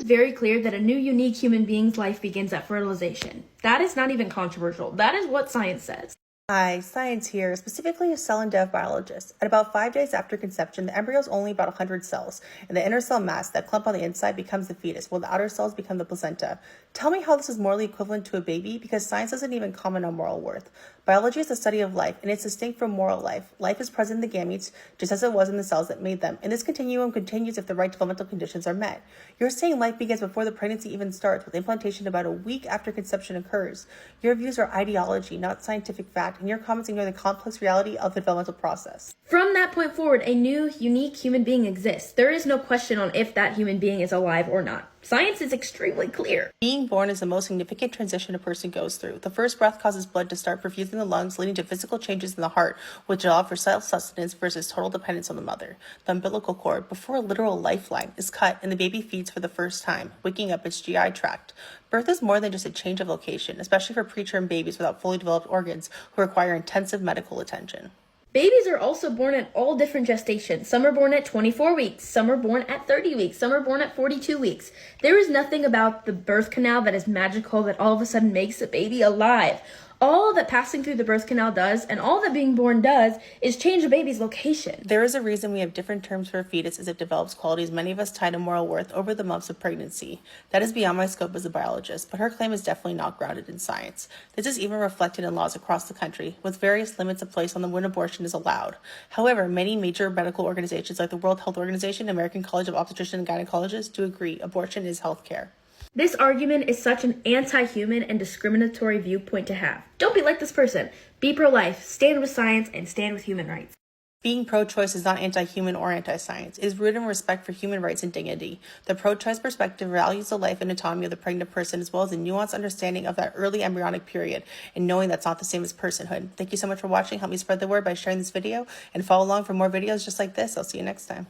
is very clear that a new unique human being's life begins at fertilization. That is not even controversial. That is what science says. Hi, Science here, specifically a cell and dev biologist. At about 5 days after conception, the embryo is only about 100 cells, and the inner cell mass, that clump on the inside, becomes the fetus, while the outer cells become the placenta. Tell me how this is morally equivalent to a baby, because science doesn't even comment on moral worth. Biology is the study of life, and it's distinct from moral life. Life is present in the gametes, just as it was in the cells that made them, and this continuum continues if the right developmental conditions are met. You're saying life begins before the pregnancy even starts, with implantation about a week after conception occurs. Your views are ideology, not scientific fact, and your comments ignore the complex reality of the developmental process. From that point forward, a new, unique human being exists. There is no question on if that human being is alive or not. Science is extremely clear. Being born is the most significant transition a person goes through. The first breath causes blood to start perfusing the lungs, leading to physical changes in the heart, which allow for self-sustenance versus total dependence on the mother. The umbilical cord, before a literal lifeline, is cut and the baby feeds for the first time, waking up its GI tract. Birth is more than just a change of location, especially for preterm babies without fully developed organs who require intensive medical attention. Babies are also born at all different gestations. Some are born at 24 weeks, some are born at 30 weeks, some are born at 42 weeks. There is nothing about the birth canal that is magical that all of a sudden makes a baby alive. All that passing through the birth canal does, and all that being born does, is change a baby's location. There is a reason we have different terms for a fetus as it develops qualities many of us tie to moral worth over the months of pregnancy. That is beyond my scope as a biologist, but her claim is definitely not grounded in science. This is even reflected in laws across the country, with various limits placed on when abortion is allowed. However, many major medical organizations like the World Health Organization and American College of Obstetricians and Gynecologists do agree abortion is health care. This argument is such an anti-human and discriminatory viewpoint to have. Don't be like this person. Be pro-life, stand with science, and stand with human rights. Being pro-choice is not anti-human or anti-science. It is rooted in respect for human rights and dignity. The pro-choice perspective values the life and autonomy of the pregnant person as well as a nuanced understanding of that early embryonic period and knowing that's not the same as personhood. Thank you so much for watching. Help me spread the word by sharing this video and follow along for more videos just like this. I'll see you next time.